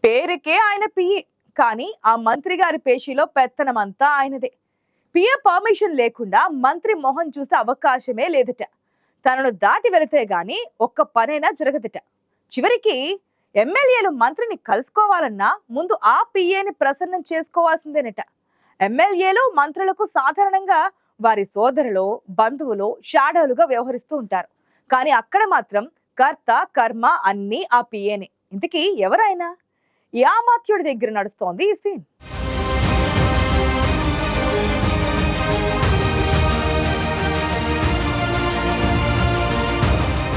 పేరుకే ఆయన పిఏ, కానీ ఆ మంత్రి గారి పేషీలో పెత్తనమంతా ఆయనదే. పిఏ పర్మిషన్ లేకుండా మంత్రి మొహం చూసే అవకాశమే లేదట. తనను దాటి వెళితే గాని ఒక్క పనైనా జరగదట. చివరికి ఎమ్మెల్యేలు మంత్రిని కలుసుకోవాలన్నా ముందు ఆ పిఏని ప్రసన్నం చేసుకోవాల్సిందేనట. ఎమ్మెల్యేలు మంత్రులకు సాధారణంగా వారి సోదరులు, బంధువులు, షాడోలుగా వ్యవహరిస్తూ ఉంటారు. కానీ అక్కడ మాత్రం కర్త కర్మ అన్నీ ఆ పిఏనే. ఇంతకీ ఎవరైనా? యామాత్యుడి దగ్గర నడుస్తోంది ఈ సీన్.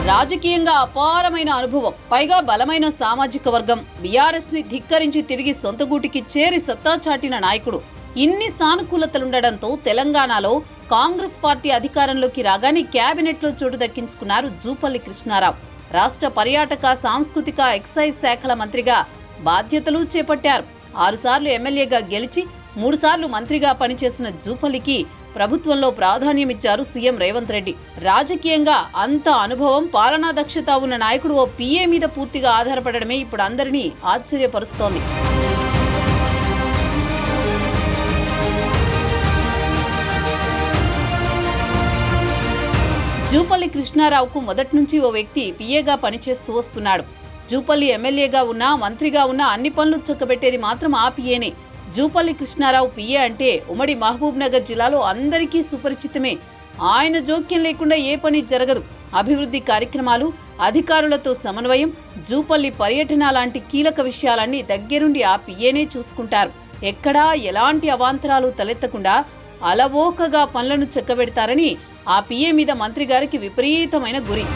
రాజకీయంగా అపారమైన అనుభవం, పైగా బలమైన సామాజిక వర్గం, బీఆర్ఎస్ ని ధిక్కరించి తిరిగి సొంత గూటికి చేరి సత్తా చాటిన నాయకుడు. ఇన్ని సానుకూలతలుండడంతో తెలంగాణలో కాంగ్రెస్ పార్టీ అధికారంలోకి రాగానే క్యాబినెట్లో చోటు దక్కించుకున్నారు జూపల్లి కృష్ణారావు. రాష్ట్ర పర్యాటక, సాంస్కృతిక, ఎక్సైజ్ శాఖల మంత్రిగా బాధ్యతలు చేపట్టారు. 6 సార్లు ఎమ్మెల్యేగా గెలిచి 3 సార్లు మంత్రిగా పనిచేసిన జూపల్లికి ప్రభుత్వంలో ప్రాధాన్యమిచ్చారు సీఎం రేవంత్ రెడ్డి. రాజకీయంగా అంత అనుభవం, పాలనా దక్షత ఉన్న నాయకుడు ఓ పీఏ మీద పూర్తిగా ఆధారపడడమే ఇప్పుడు అందరినీ ఆశ్చర్యపరుస్తోంది. జూపల్లి కృష్ణారావుకు మొదటి నుంచి ఓ వ్యక్తి పీఏగా పనిచేస్తూ వస్తున్నాడు. జూపల్లి ఎమ్మెల్యేగా ఉన్నా, మంత్రిగా ఉన్నా అన్ని పనులు చక్కబెట్టేది మాత్రం ఆ పీఏనే. జూపల్లి కృష్ణారావు పీఏ అంటే ఉమ్మడి మహబూబ్ నగర్ జిల్లాలో అందరికీ సుపరిచితమే. ఆయన జోక్యం లేకుండా ఏ పని జరగదు. అభివృద్ధి కార్యక్రమాలు, అధికారులతో సమన్వయం, జూపల్లి పర్యటన లాంటి కీలక విషయాలన్నీ దగ్గరుండి ఆ పీఏనే చూసుకుంటారు. ఎక్కడా ఎలాంటి అవాంతరాలు తలెత్తకుండా అలవోకగా పనులను చక్కబెడతారని ఆ పీఏ మీద మంత్రి గారికి విపరీతమైన గురి.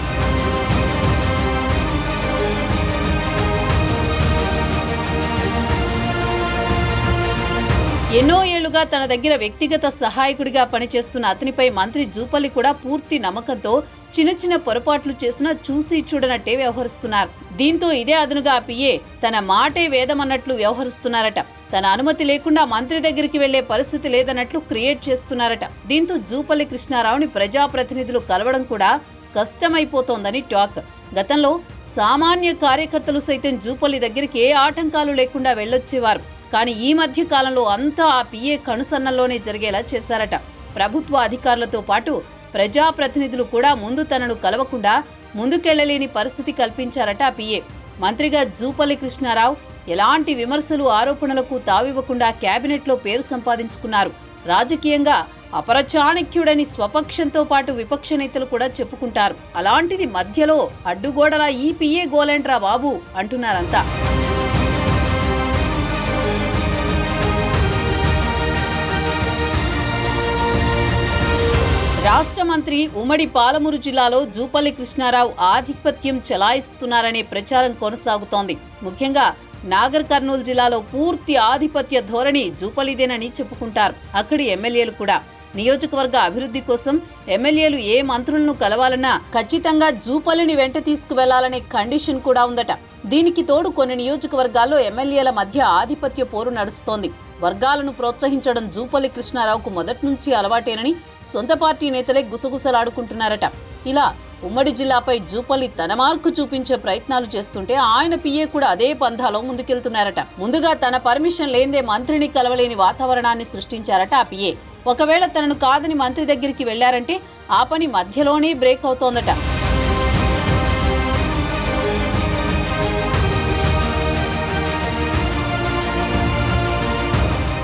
ఎన్నో ఏళ్లుగా తన దగ్గర వ్యక్తిగత సహాయకుడిగా పనిచేస్తున్న అతనిపై మంత్రి జూపల్లి కూడా పూర్తి నమ్మకంతో చిన్న చిన్న పొరపాట్లు చేసినా చూసి చూడనట్టే వ్యవహరిస్తున్నారు. దీంతో ఇదే అదనుగా ఆ పీఏ తన మాటే వేదమన్నట్లు వ్యవహరిస్తున్నారట. తన అనుమతి లేకుండా మంత్రి దగ్గరికి వెళ్లే పరిస్థితి లేదన్నట్లు క్రియేట్ చేస్తున్నారట. దీంతో జూపల్లి కృష్ణారావుని ప్రజాప్రతినిధులు కలవడం కూడా కష్టమైపోతోందని టాక్. గతంలో సామాన్య కార్యకర్తలు సైతం జూపల్లి దగ్గరికి ఏ ఆటంకాలు లేకుండా వెళ్ళొచ్చేవారు. కానీ ఈ మధ్య కాలంలో అంతా ఆ పీఏ కనుసన్నల్లోనే జరిగేలా చేశారట. ప్రభుత్వ అధికారులతో పాటు ప్రజాప్రతినిధులు కూడా ముందు తనను కలవకుండా ముందుకెళ్లలేని పరిస్థితి కల్పించారట ఆ పీఏ. మంత్రిగా జూపల్లి కృష్ణారావు ఎలాంటి విమర్శలు, ఆరోపణలకు తావివ్వకుండా క్యాబినెట్లో పేరు సంపాదించుకున్నారు. రాజకీయంగా అపరచాణక్యుడని స్వపక్షంతో పాటు విపక్ష నేతలు కూడా చెప్పుకుంటారు. అలాంటిది మధ్యలో అడ్డుగోడలా ఈ పీఏ గోలేంట్రా బాబు అంటున్నారంతా. రాష్ట్ర మంత్రి ఉమ్మడి పాలమూరు జిల్లాలో జూపల్లి కృష్ణారావు ఆధిపత్యం చెలాయిస్తున్నారనే ప్రచారం కొనసాగుతోంది. ముఖ్యంగా నాగర్ కర్నూలు జిల్లాలో పూర్తి ఆధిపత్య ధోరణి జూపల్లిదేనని చెప్పుకుంటారు అక్కడి ఎమ్మెల్యేలు కూడా. నియోజకవర్గ అభివృద్ధి కోసం ఎమ్మెల్యేలు ఏ మంత్రులను కలవాలన్నా ఖచ్చితంగా జూపల్లిని వెంట తీసుకువెళ్లాలనే కండిషన్ కూడా ఉందట. దీనికి తోడు కొన్ని నియోజకవర్గాల్లో ఎమ్మెల్యేల మధ్య ఆధిపత్య పోరు నడుస్తోంది. వర్గాలను ప్రోత్సహించడం జూపల్లి కృష్ణారావుకు మొదటి నుంచి అలవాటేనని సొంత పార్టీ నేతలే గుసగుసలాడుకుంటున్నారట. ఇలా ఉమ్మడి జిల్లాపై జూపల్లి తన మార్కు చూపించే ప్రయత్నాలు చేస్తుంటే ఆయన పీఏ కూడా అదే పంథాలో ముందుకెళ్తున్నారట. ముందుగా తన పర్మిషన్ లేందే మంత్రిని కలవలేని వాతావరణాన్ని సృష్టించారట ఆ పీఏ. ఒకవేళ తనను కాదని మంత్రి దగ్గరికి వెళ్లారంటే ఆ పని మధ్యలోనే బ్రేక్ అవుతోందట.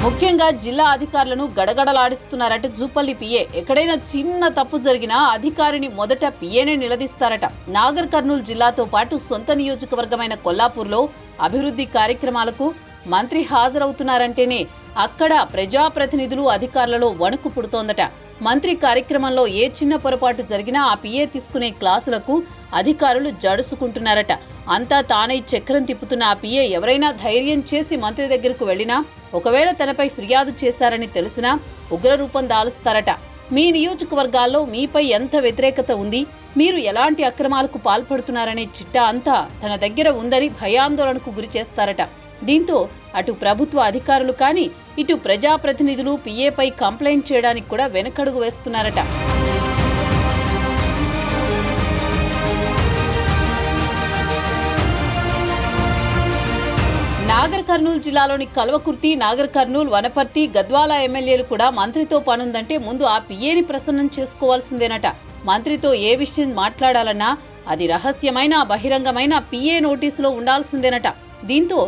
ముఖ్యంగా జిల్లా అధికారులను గడగడలాడిస్తున్నారట జూపల్లి పీఏ. ఎక్కడైనా చిన్న తప్పు జరిగినా అధికారిని మొదట పీఏనే నిలదీస్తారట. నాగర్ కర్నూలు జిల్లాతో పాటు సొంత నియోజకవర్గమైన కొల్లాపూర్లో అభివృద్ధి కార్యక్రమాలకు మంత్రి హాజరవుతున్నారంటేనే అక్కడ ప్రజాప్రతినిధులు, అధికారులలో వణుకు పుడుతోందట. మంత్రి కార్యక్రమంలో ఏ చిన్న పొరపాటు జరిగినా ఆ పీఏ తీసుకునే క్లాసులకు అధికారులు జడుసుకుంటున్నారట. అంతా తానై చక్రం తిప్పుతున్న ఆ పీఏ ఎవరైనా ధైర్యం చేసి మంత్రి దగ్గరకు వెళ్లినా, ఒకవేళ తనపై ఫిర్యాదు చేశారని తెలిసినా ఉగ్రరూపం దాలుస్తారట. మీ నియోజకవర్గాల్లో మీపై ఎంత వ్యతిరేకత ఉంది, మీరు ఎలాంటి అక్రమాలకు పాల్పడుతున్నారనే చిట్టా అంతా తన దగ్గర ఉందని భయాందోళనకు గురి చేస్తారట. దీంతో అటు ప్రభుత్వ అధికారులు కానీ ఇటు ప్రజాప్రతినిధులు పీఏపై కంప్లైంట్ చేయడానికి కూడా వెనకడుగు వేస్తున్నారట. నాగర్ కర్నూలు జిల్లాలోని కల్వకుర్తి, నాగర్ కర్నూలు, వనపర్తి, గద్వాల ఎమ్మెల్యేలు కూడా మంత్రితో పనుందంటే ముందు ఆ పిఏని ప్రసన్నం చేసుకోవాల్సిందేనట. మంత్రితో ఏ విషయం మాట్లాడాలన్నా అది రహస్యమైన, బహిరంగమైన పిఏ నోటీసులో ఉండాల్సిందేనట. దీంతో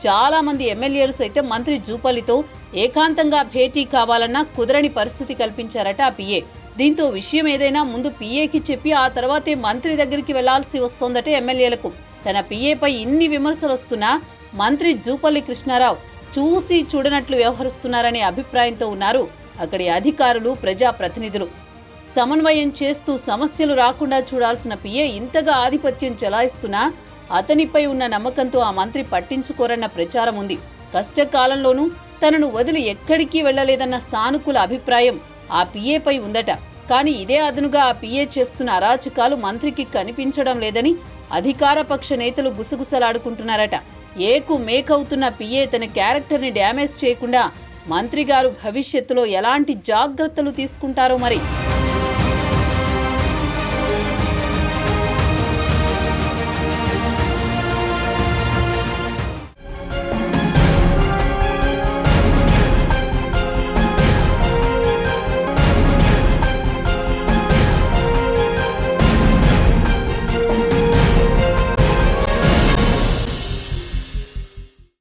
చాలా మంది ఎమ్మెల్యేలు సైతం మంత్రి జూపల్లితో ఏకాంతంగా భేటీ కావాలన్నా కుదరని పరిస్థితి కల్పించారట ఆ పిఏ. దీంతో విషయం ఏదైనా ముందు పిఏకి చెప్పి ఆ తర్వాతే మంత్రి దగ్గరికి వెళ్లాల్సి వస్తోందట ఎమ్మెల్యేలకు. తన పిఏపై ఇన్ని విమర్శలు వస్తున్నా మంత్రి జూపల్లి కృష్ణారావు చూసి చూడనట్లు వ్యవహరిస్తున్నారనే అభిప్రాయంతో ఉన్నారు అక్కడి అధికారులు, ప్రజాప్రతినిధులు. సమన్వయం చేస్తూ సమస్యలు రాకుండా చూడాల్సిన పిఏ ఇంతగా ఆధిపత్యం చెలాయిస్తున్నా అతనిపై ఉన్న నమ్మకంతో ఆ మంత్రి పట్టించుకోరన్న ప్రచారం ఉంది. కష్టకాలంలోనూ తనను వదిలి ఎక్కడికి వెళ్లలేదన్న సానుకూల అభిప్రాయం ఆ పిఏపై ఉందట. కానీ ఇదే అదనుగా ఆ పిఏ చేస్తున్న అరాచకాలు మంత్రికి కనిపించడం లేదని అధికార పక్ష నేతలు గుసగుసలాడుకుంటున్నారట. ఏకు మేకవుతున్న పిఏ తన క్యారెక్టర్ని డ్యామేజ్ చేయకుండా మంత్రి గారు భవిష్యత్తులో ఎలాంటి జాగ్రత్తలు తీసుకుంటారో మరి.